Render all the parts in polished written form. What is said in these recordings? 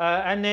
NA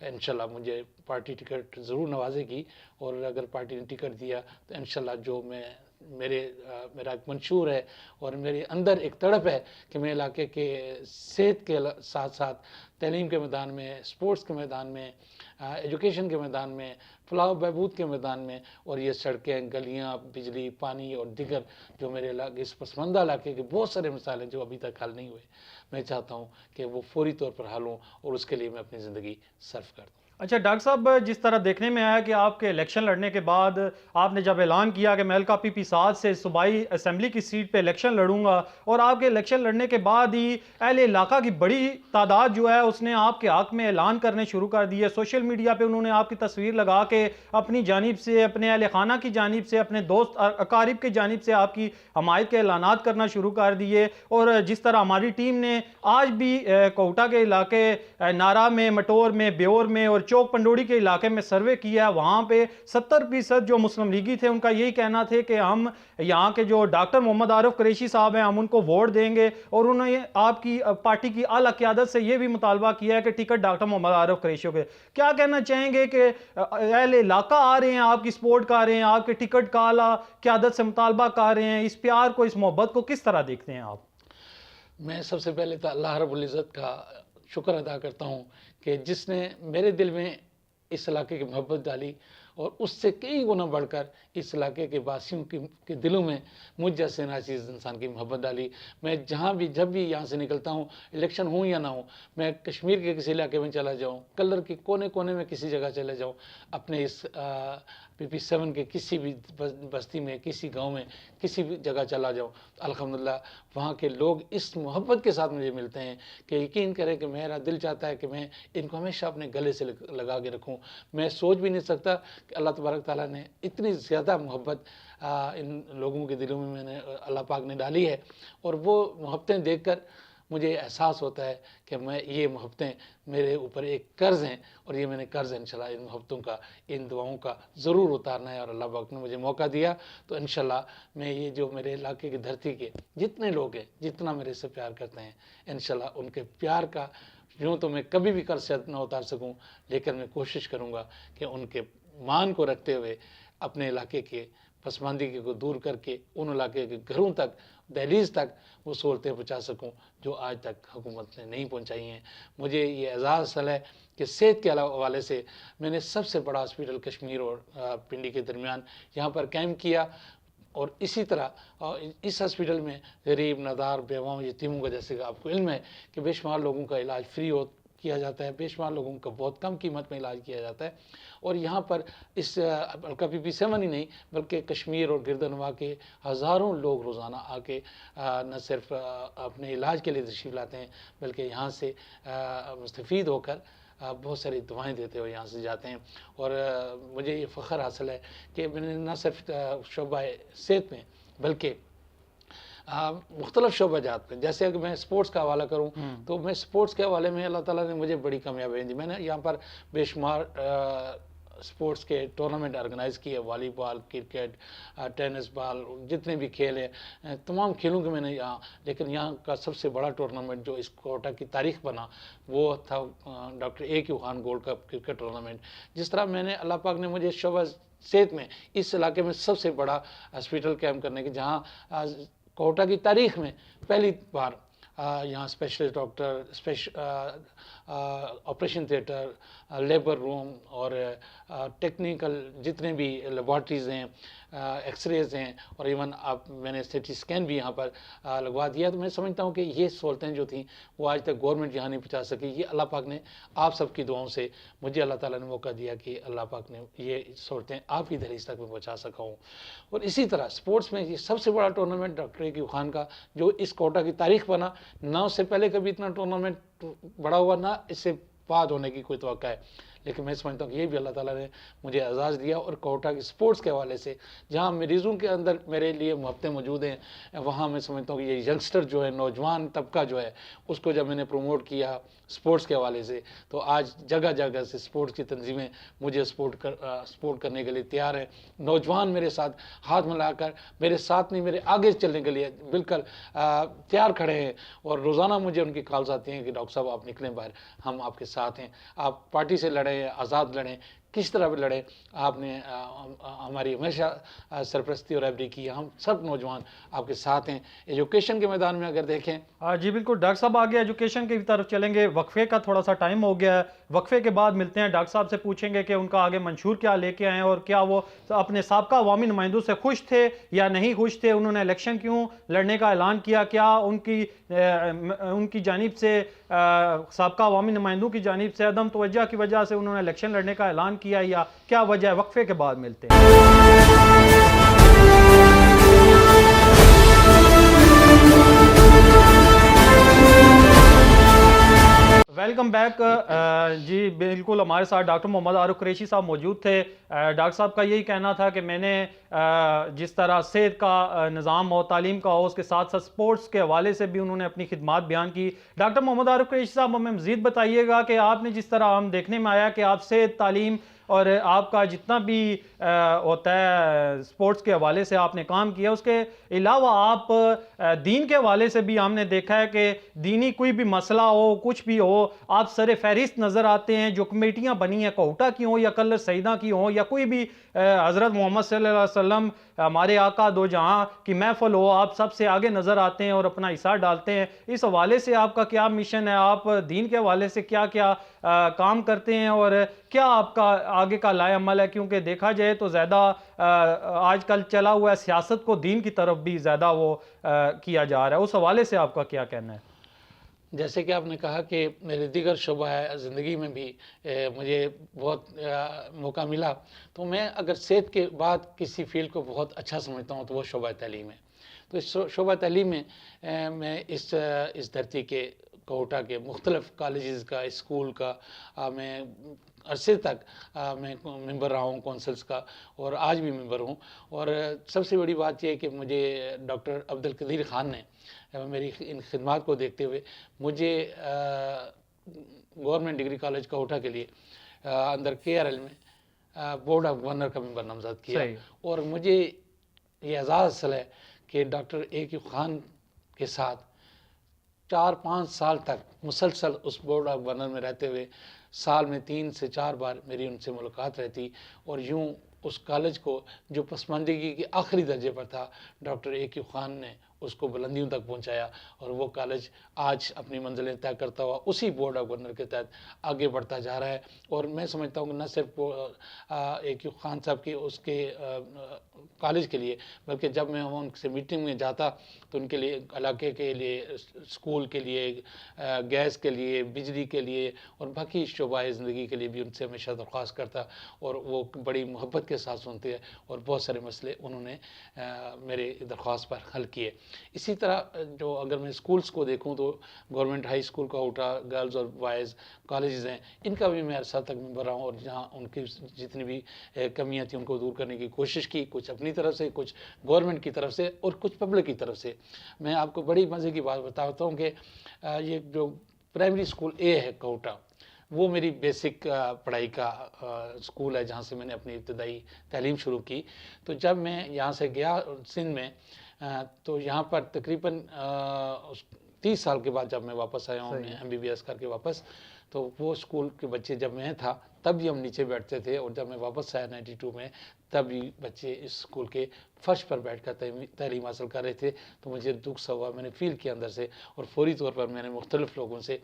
انشاءاللہ مجھے party ticket ضرور نوازے گی، اور اگر پارٹی نے ٹکٹ دیا تو انشاءاللہ جو میرا ایک منشور ہے اور میرے اندر ایک تڑپ ہے کہ میں علاقے کے صحت کے ساتھ ساتھ تعلیم کے میدان میں، اسپورٹس کے میدان میں، ایجوکیشن کے میدان میں، فلاح و بہبود کے میدان میں، اور یہ سڑکیں، گلیاں، بجلی، پانی اور دیگر جو میرے علاقے، اس پسماندہ علاقے کے بہت سارے مسائل ہیں جو ابھی تک حل نہیں ہوئے، میں چاہتا ہوں کہ وہ فوری طور پر حل ہوں، اور اس کے لیے میں اپنی زندگی صرف کر دوں۔ اچھا ڈاکٹر صاحب، جس طرح دیکھنے میں آیا کہ آپ کے الیکشن لڑنے کے بعد آپ نے جب اعلان کیا کہ میں الکا پی پی 7 سے صوبائی اسمبلی کی سیٹ پہ الیکشن لڑوں گا، اور آپ کے الیکشن لڑنے کے بعد ہی اہل علاقہ کی بڑی تعداد جو ہے اس نے آپ کے حق میں اعلان کرنے شروع کر دیے، سوشل میڈیا پہ انہوں نے آپ کی تصویر لگا کے اپنی جانب سے، اپنے اہل خانہ کی جانب سے، اپنے دوست اقارب کی جانب سے آپ کی حمایت کے اعلانات کرنا شروع کر دیے۔ اور جس طرح ہماری ٹیم نے آج بھی کوئٹہ کے علاقے نارا میں، مٹور میں، بیور میں اور چوک پنڈوڑی کے علاقے میں سروے کیا، وہاں پہ 70% جو مسلم لیگی تھے ان کا یہی کہنا تھے کہ ہم یہاں کے جو ڈاکٹر محمد عارف قریشی صاحب ہیں ہم ان کو ووٹ دیں گے، اور انہوں نے آپ کی پارٹی کی اعلیٰ قیادت سے یہ بھی مطالبہ کیا ہے کہ ٹکٹ ڈاکٹر محمد عارف قریشی کے۔ کیا کہنا چاہیں گے کہ اہل علاقہ آ رہے ہیں آپ کی سپورٹ کر رہے ہیں، آپ کے ٹکٹ کا اعلیٰ قیادت سے مطالبہ کر رہے ہیں، اس پیار کو، اس محبت کو کس طرح دیکھتے ہیں آپ؟ میں سب سے پہلے تو اللہ رب العزت کا شکر ادا کرتا ہوں کہ جس نے میرے دل میں اس علاقے کی محبت ڈالی، اور اس سے کئی گنا بڑھ کر اس علاقے کے باسیوں کے دلوں میں مجھ جیسے ناچیز انسان کی محبت ڈالی۔ میں جہاں بھی، جب بھی یہاں سے نکلتا ہوں، الیکشن ہوں یا نہ ہوں، میں کشمیر کے کسی علاقے میں چلا جاؤں، کلر کے کونے کونے میں کسی جگہ چلے جاؤں، اپنے اس پی پی 7 کے کسی بھی بستی میں، کسی گاؤں میں، کسی بھی جگہ چلا جاؤں، الحمدللہ وہاں کے لوگ اس محبت کے ساتھ مجھے ملتے ہیں کہ یقین کریں کہ میرا دل چاہتا ہے کہ میں ان کو ہمیشہ اپنے گلے سے لگا کے رکھوں۔ میں سوچ بھی نہیں سکتا کہ اللہ تبارک تعالیٰ نے اتنی زیادہ محبت ان لوگوں کے دلوں میں نے اللہ پاک نے ڈالی ہے، اور وہ محبتیں دیکھ کر مجھے احساس ہوتا ہے کہ یہ محبتیں میرے اوپر ایک قرض ہیں، اور یہ میں نے قرض انشاءاللہ ان محبتوں کا، ان دعاؤں کا ضرور اتارنا ہے، اور اللہ پاک نے مجھے موقع دیا تو انشاءاللہ میں یہ جو میرے علاقے کی دھرتی کے جتنے لوگ ہیں، جتنا میرے سے پیار کرتے ہیں، انشاءاللہ ان کے پیار کا یوں تو میں کبھی بھی قرض نہ اتار سکوں، لیکن میں کوشش کروں گا کہ ان کے مان کو رکھتے ہوئے اپنے علاقے کے پسماندگی کو دور کر کے ان علاقے کے گھروں تک، دہلیز تک وہ سہولتیں پہنچا سکوں جو آج تک حکومت نے نہیں پہنچائی ہیں۔ مجھے یہ اعزاز حاصل ہے کہ صحت کے حوالے سے میں نے سب سے بڑا ہاسپٹل کشمیر اور پنڈی کے درمیان یہاں پر قائم کیا، اور اسی طرح اس ہاسپٹل میں غریب، نادار، بیواؤں، یتیموں کا، جیسے کہ آپ کو علم ہے کہ بے شمار لوگوں کا علاج فری کیا جاتا ہے، بے شمار لوگوں کا بہت کم قیمت میں علاج کیا جاتا ہے، اور یہاں پر اس الکا پی پی 7 ہی نہیں بلکہ کشمیر اور گردنواں کے ہزاروں لوگ روزانہ آ کے نہ صرف اپنے علاج کے لیے تشریف لاتے ہیں بلکہ یہاں سے مستفید ہو کر بہت ساری دعائیں دیتے ہوئے یہاں سے جاتے ہیں، اور مجھے یہ فخر حاصل ہے کہ میں نے نہ صرف شعبہ صحت میں بلکہ مختلف شعبہ جات پہ، جیسے اگر میں سپورٹس کا حوالہ کروں تو میں سپورٹس کے حوالے میں اللہ تعالیٰ نے مجھے بڑی کامیابیاں دی۔ میں نے یہاں پر بے شمار سپورٹس کے ٹورنامنٹ آرگنائز کیے، والی بال، کرکٹ، ٹینس بال، جتنے بھی کھیل ہیں تمام کھیلوں کے میں نے لیکن یہاں کا سب سے بڑا ٹورنامنٹ جو اس کوٹہ کی تاریخ بنا وہ تھا doctor A Q Khan gold cup cricket tournament. جس طرح میں نے، اللہ پاک نے مجھے شعبہ صحت میں اس علاقے میں سب سے بڑا ہاسپٹل قائم کرنے کی، جہاں کوٹہ کی تاریخ میں پہلی بار یہاں specialist doctor, operation theatre, labour room اور ٹیکنیکل جتنے بھی لیبارٹریز ہیں، ایکس ریز ہیں، اور ایون میں نے سی ٹی اسکین بھی یہاں پر لگوا دیا۔ تو میں سمجھتا ہوں کہ یہ سہولتیں جو تھیں وہ آج تک گورنمنٹ یہاں نہیں پہنچا سکی، یہ اللہ پاک نے آپ سب کی دعاؤں سے مجھے اللہ تعالیٰ نے موقع دیا کہ اللہ پاک نے یہ سہولتیں آپ کی دہلیز تک میں پہنچا سکا ہوں۔ اور اسی طرح سپورٹس میں یہ سب سے بڑا tournament doctor A Q Khan کا جو اس کوٹہ کی تاریخ بنا، نہ اس سے پہلے کبھی اتنا ٹورنامنٹ بڑا ہوا، نہ اس سے بعد ہونے کی کوئی توقع ہے، لیکن میں سمجھتا ہوں کہ یہ بھی اللہ تعالیٰ نے مجھے اعزاز دیا۔ اور کوٹہ کی سپورٹس کے حوالے سے جہاں مریضوں کے اندر میرے لیے محبتیں موجود ہیں، وہاں میں سمجھتا ہوں کہ یہ ینگسٹر جو ہے، نوجوان طبقہ جو ہے، اس کو جب میں نے پروموٹ کیا سپورٹس کے حوالے سے، تو آج جگہ جگہ سے سپورٹس کی تنظیمیں مجھے سپورٹ کرنے کے لیے تیار ہیں۔ نوجوان میرے ساتھ ہاتھ ملا کر، میرے ساتھ نہیں میرے آگے چلنے کے لیے بالکل تیار کھڑے ہیں، اور روزانہ مجھے ان کی کالز آتی ہیں کہ ڈاکٹر صاحب آپ نکلیں باہر، ہم آپ کے ساتھ ہیں، آپ پارٹی سے لڑیں چاہے آزاد لڑیں، کس طرح بھی لڑیں، آپ نے ہماری ہمیشہ سرپرستی اور رہبری کی. ہم سب نوجوان آپ کے ساتھ ہیں. ایجوکیشن کے میدان میں اگر دیکھیں، جی بالکل ڈاکٹر صاحب آگے ایجوکیشن کی طرف چلیں گے. وقفے کا تھوڑا سا ٹائم ہو گیا ہے، وقفے کے بعد ملتے ہیں. ڈاکٹر صاحب سے پوچھیں گے کہ ان کا آگے منشور کیا لے کے آئے ہیں، اور کیا وہ اپنے سابقہ عوامی نمائندوں سے خوش تھے یا نہیں خوش تھے، انہوں نے الیکشن کیوں لڑنے کا اعلان کیا، کیا ان کی جانب سے سابقہ عوامی نمائندوں کی جانب سے عدم توجہ کی وجہ سے انہوں نے الیکشن لڑنے کا اعلان کیا، یا کیا وجہ ہے. وقفے کے بعد ملتے ہیں. Welcome back. جی بالکل ہمارے ساتھ ڈاکٹر محمد عارف قریشی صاحب موجود تھے. ڈاکٹر صاحب کا یہی کہنا تھا کہ میں نے جس طرح صحت کا نظام ہو، تعلیم کا ہو، اس کے ساتھ ساتھ سپورٹس کے حوالے سے بھی انہوں نے اپنی خدمات بیان کی. ڈاکٹر محمد عارف قریشی صاحب ہمیں مزید بتائیے گا کہ آپ نے جس طرح ہم دیکھنے میں آیا کہ آپ صحت، تعلیم اور آپ کا جتنا بھی ہوتا ہے سپورٹس کے حوالے سے آپ نے کام کیا، اس کے علاوہ آپ دین کے حوالے سے بھی ہم نے دیکھا ہے کہ دینی کوئی بھی مسئلہ ہو، کچھ بھی ہو، آپ سر فہرست نظر آتے ہیں. جو کمیٹیاں بنی ہیں کوہٹا کی ہوں یا کلر سیدہ کی ہوں یا کوئی بھی حضرت محمد صلی اللہ علیہ وسلم ہمارے آقا دو جہاں کی محفل ہو، آپ سب سے آگے نظر آتے ہیں اور اپنا حصہ ڈالتے ہیں. اس حوالے سے آپ کا کیا مشن ہے، آپ دین کے حوالے سے کیا کیا کام کرتے ہیں، اور کیا آپ کا آگے کا لائے عمل ہے؟ کیونکہ دیکھا جائے تو زیادہ آج کل چلا ہوا ہے سیاست کو دین کی طرف بھی زیادہ وہ کیا جا رہا ہے. اس حوالے سے آپ کا کیا کہنا ہے؟ جیسے کہ آپ نے کہا کہ میرے دیگر شعبہ زندگی میں بھی مجھے بہت موقع ملا، تو میں اگر صحت کے بعد کسی فیلڈ کو بہت اچھا سمجھتا ہوں تو وہ شعبہ تعلیم ہے. تو اس شعبہ تعلیم میں میں اس دھرتی کے کوہٹا کے مختلف کالجز کا، اسکول کا میں عرصے تک میں ممبر رہا ہوں کونسلز کا، اور آج بھی ممبر ہوں. اور سب سے بڑی بات یہ ہے کہ مجھے ڈاکٹر عبدالقدیر خان نے میری ان خدمات کو دیکھتے ہوئے مجھے گورنمنٹ ڈگری کالج کوہٹا کے لیے اندر KRL میں بورڈ آف گورنر کا ممبر نامزد کیا. اور مجھے یہ اعزاز حاصل ہے کہ ڈاکٹر AQ خان کے ساتھ 4-5 سال تک مسلسل اس بورڈ آف گورنر میں رہتے ہوئے سال میں 3 سے 4 بار میری ان سے ملاقات رہتی. اور یوں اس کالج کو جو پسماندگی کے آخری درجے پر تھا، ڈاکٹر AQ خان نے اس کو بلندیوں تک پہنچایا، اور وہ کالج آج اپنی منزلیں طے کرتا ہوا اسی بورڈ آف گورنر کے تحت آگے بڑھتا جا رہا ہے. اور میں سمجھتا ہوں کہ نہ صرف AQ خان صاحب کی اس کے کالج کے لیے، بلکہ جب میں ان سے میٹنگ میں جاتا تو ان کے لیے، علاقے کے لیے، اسکول کے لیے، گیس کے لیے، بجلی کے لیے اور باقی شعبہ زندگی کے لیے بھی ان سے ہمیشہ درخواست کرتا، اور وہ بڑی محبت کے ساتھ سنتے ہیں، اور بہت سارے مسئلے انہوں نے میرے درخواست پر حل کیے. اسی طرح جو اگر میں اسکولس کو دیکھوں تو گورنمنٹ ہائی اسکول کوہٹا، گرلز اور بوائز کالجز ہیں، ان کا بھی میں عرصہ تک ممبر رہا ہوں، اور جہاں ان کی جتنی بھی کمیاں تھیں ان کو دور کرنے کی کوشش کی، کچھ اپنی طرف سے، کچھ گورنمنٹ کی طرف سے اور کچھ پبلک کی طرف سے. میں آپ کو بڑی مزے کی بات بتاتا ہوں کہ یہ جو پرائمری اسکول A ہے کوہٹا، وہ میری بیسک پڑھائی کا اسکول ہے، جہاں سے میں نے اپنی ابتدائی تعلیم شروع کی. تو جب میں یہاں سے گیا سندھ میں، تو یہاں پر تقریباً 30 سال کے بعد جب میں واپس آیا ہوں MBBS کر کے واپس، تو وہ اسکول کے بچے جب میں تھا تب بھی ہم نیچے بیٹھتے تھے، اور جب میں واپس آیا 92 میں تب بھی بچے اس اسکول کے فرش پر بیٹھ کر تعلیم حاصل کر رہے تھے. تو مجھے دکھ سا ہوا، میں نے فیل کیا اندر سے، اور فوری طور پر میں نے مختلف لوگوں سے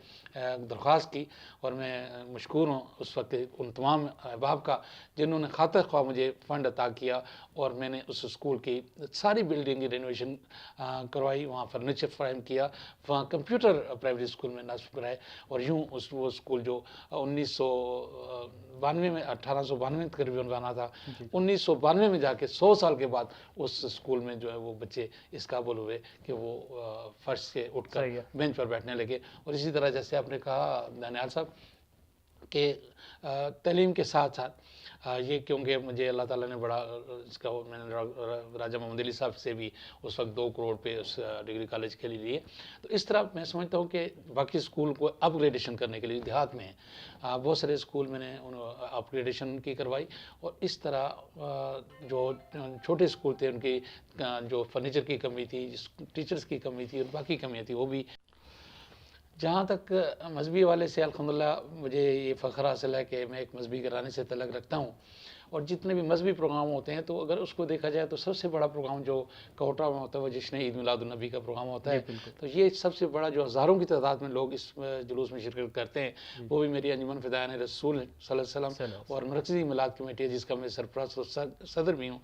درخواست کی، اور میں مشکور ہوں اس وقت ان تمام احباب کا جنہوں نے خاطر خواہ مجھے فنڈ عطا کیا، اور میں نے اس اسکول کی ساری بلڈنگ کی رینوویشن کروائی، وہاں فرنیچر فراہم کیا، وہاں کمپیوٹر پرائمری اسکول میں نصب کرائے. اور یوں وہ اسکول جو 1992 میں 1892 تقریباً بنا تھا، 1992 میں جا کے 100 سال کے بعد اس اسکول میں جو ہے وہ بچے اس قابل ہوئے کہ وہ فرش سے اٹھ کر بینچ پر بیٹھنے لگے. اور اسی طرح جیسے آپ نے کہا دانیال صاحب کہ تعلیم کے ساتھ ساتھ یہ کیونکہ مجھے اللہ تعالیٰ نے بڑا اس کا، میں نے راجہ محمد علی صاحب سے بھی اس وقت 2 کروڑ پہ اس ڈگری کالج کے لیے، تو اس طرح میں سمجھتا ہوں کہ باقی اسکول کو اپ گریڈیشن کرنے کے لیے دیہات میں بہت سارے اسکول میں نے اپ گریڈیشن کی کروائی. اور اس طرح جو چھوٹے اسکول تھے ان کی جو فرنیچر کی کمی تھی، ٹیچرز کی کمی تھی اور باقی کمیاں تھیں وہ بھی. جہاں تک مذہبی حوالے سے الحمدللہ مجھے یہ فخر حاصل ہے کہ میں ایک مذہبی گھرانے سے تعلق رکھتا ہوں، اور جتنے بھی مذہبی پروگرام ہوتے ہیں تو اگر اس کو دیکھا جائے تو سب سے بڑا پروگرام جو کوٹا میں ہوتا ہے وہ جشن عید میلاد النبی کا پروگرام ہوتا ہے. تو یہ سب سے بڑا جو ہزاروں کی تعداد میں لوگ اس جلوس میں شرکت کرتے ہیں، وہ بھی میری انجمن فدائیان رسول صلی اللہ علیہ وسلم اور مرکزی میلاد کمیٹی ہے جس کا میں سرپرست اور صدر بھی ہوں،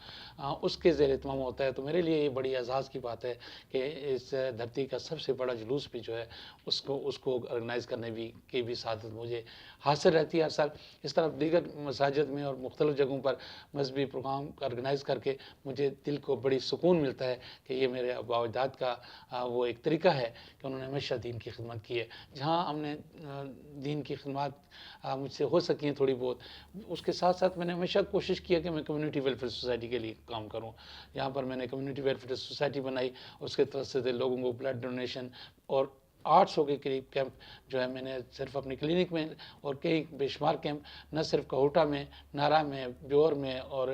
اس کے زیر اہتمام ہوتا ہے. تو میرے لیے یہ بڑی اعزاز کی بات ہے کہ اس دھرتی کا سب سے بڑا جلوس بھی جو ہے اس کو آرگنائز کرنے کی بھی سعادت مجھے حاصل رہتی ہے ہر سال. اس طرح دیگر مساجد میں اور مختلف جگہوں پر مذہبی پروگرام آرگنائز کر کے مجھے دل کو بڑی سکون ملتا ہے کہ یہ میرے آباء و اجداد کا وہ ایک طریقہ ہے کہ انہوں نے ہمیشہ دین کی خدمت کی ہے. جہاں ہم نے دین کی خدمات مجھ سے ہو سکی ہیں تھوڑی بہت، اس کے ساتھ ساتھ میں نے ہمیشہ کوشش کیا کہ میں کمیونٹی ویلفیئر سوسائٹی کے لیے کام کروں. یہاں پر میں نے کمیونٹی ویلفیئر سوسائٹی بنائی، اس کے طرف سے لوگوں کو بلڈ ڈونیشن اور 800 کے قریب کیمپ جو ہے میں نے صرف اپنی کلینک میں، اور کئی بے شمار کیمپ نہ صرف کوہوٹا میں، نارا میں، بیور میں اور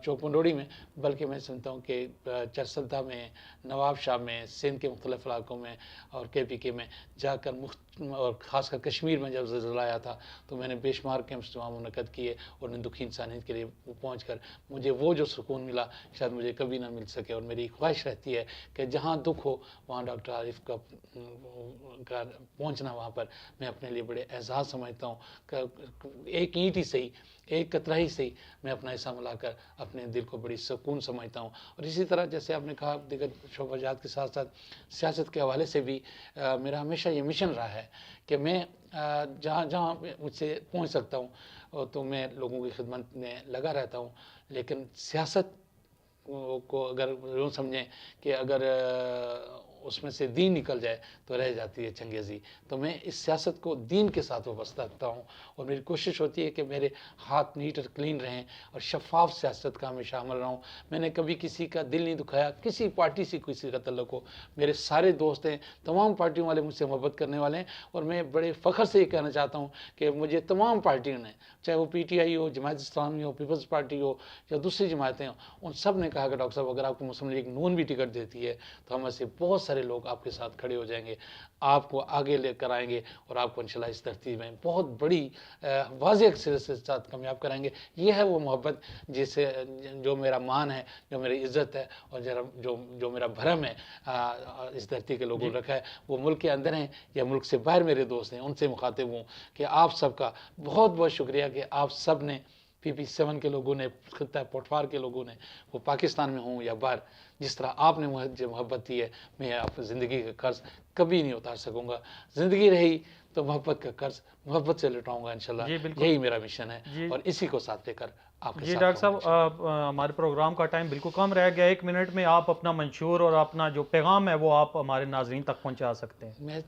چوک منڈوڑی میں، بلکہ میں سمجھتا ہوں کہ چرسدہ میں، نواب شاہ میں، سندھ کے مختلف علاقوں میں اور KPK میں جا کر اور خاص کر کشمیر میں جب زلزلہ آیا تھا تو میں نے بے شمار کیمپس وہاں منعقد کیے، اور دکھی انسانیت کے لیے پہنچ کر مجھے وہ جو سکون ملا شاید مجھے کبھی نہ مل سکے. اور میری خواہش رہتی ہے کہ جہاں دکھ ہو وہاں ڈاکٹر عارف کا پہنچنا، وہاں پر میں اپنے لیے بڑے اعزاز سمجھتا ہوں کہ ایک اینٹ ہی صحیح، ایک قطرہ ہی صحیح میں اپنا حصہ ملا کر اپنے دل کو بڑی سکون سمجھتا ہوں. اور اسی طرح جیسے آپ نے کہا دیگر شعبہ جات کے ساتھ ساتھ سیاست کے حوالے سے بھی میرا ہمیشہ یہ مشن رہا ہے کہ میں جہاں جہاں مجھ سے پہنچ سکتا ہوں تو میں لوگوں کی خدمت میں لگا رہتا ہوں. لیکن سیاست کو اگر یوں سمجھیں کہ اگر اس میں سے دین نکل جائے تو رہ جاتی ہے چنگیزی. تو میں اس سیاست کو دین کے ساتھ وابستہ رکھتا ہوں، اور میری کوشش ہوتی ہے کہ میرے ہاتھ نیٹ اور کلین رہیں اور شفاف سیاست کا ہمیشہ عمل رہا ہوں. میں نے کبھی کسی کا دل نہیں دکھایا، کسی پارٹی سے کسی کا تعلق ہو. میرے سارے دوست ہیں، تمام پارٹیوں والے مجھ سے محبت کرنے والے ہیں، اور میں بڑے فخر سے یہ کہنا چاہتا ہوں کہ مجھے تمام پارٹیوں نے، چاہے وہ PTI ہو، جماعت اسلامی ہو، پیپلز پارٹی ہو یا دوسری جماعتیں ہوں، ان سب نے کہا کہ ڈاکٹر صاحب اگر آپ کو مسلم لیگ نون بھی ٹکٹ دیتی ہے تو ہم ایسے بہت سارے لوگ آپ کے ساتھ کھڑے ہو جائیں گے، آپ کو آگے لے کر آئیں گے اور آپ کو انشاءاللہ اس دھرتی میں بہت بڑی واضح سے ساتھ کامیاب کرائیں گے. یہ ہے وہ محبت جسے جو میرا مان ہے، جو میری عزت ہے، اور جو میرا بھرم ہے اس دھرتی کے لوگوں نے رکھا ہے. وہ ملک کے اندر ہیں یا ملک سے باہر میرے دوست ہیں، ان سے مخاطب ہوں کہ آپ سب کا بہت بہت شکریہ کہ آپ سب نے PP7 کے لوگوں نے، خطہ پوٹوار کے لوگوں نے، وہ پاکستان میں ہوں یا باہر، جس طرح آپ نے مجھے محبت دی ہے، میں آپ زندگی کا قرض کبھی نہیں اتار سکوں گا. زندگی رہی تو محبت کا قرض محبت سے لٹاؤں گا انشاءاللہ. یہی میرا مشن ہے اور اسی کو ساتھ لے کر آپ کے ساتھ. ڈاکٹر صاحب ہمارے پروگرام کا ٹائم بالکل کم رہ گیا، 1 منٹ میں آپ اپنا منشور اور اپنا جو پیغام ہے وہ آپ ہمارے ناظرین تک پہنچا سکتے ہیں. میں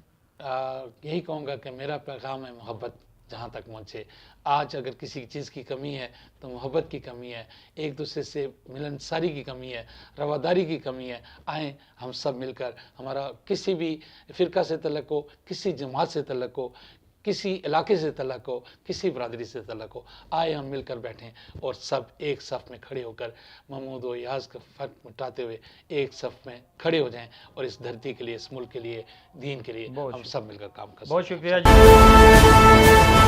یہی کہوں گا کہ میرا پیغام ہے محبت. جہاں تک مجھے آج اگر کسی چیز کی کمی ہے تو محبت کی کمی ہے، ایک دوسرے سے ملنساری کی کمی ہے، رواداری کی کمی ہے. آئیں ہم سب مل کر، ہمارا کسی بھی فرقہ سے تعلق ہو، کسی جماعت سے تعلق ہو، کسی علاقے سے تعلق ہو، کسی برادری سے تعلق ہو، آئے ہم مل کر بیٹھیں اور سب ایک صف میں کھڑے ہو کر محمود و یاز کا فرق مٹاتے ہوئے ایک صف میں کھڑے ہو جائیں اور اس دھرتی کے لیے، اس ملک کے لیے، دین کے لیے ہم سب مل کر کام کر سکیں. بہت شکریہ جی.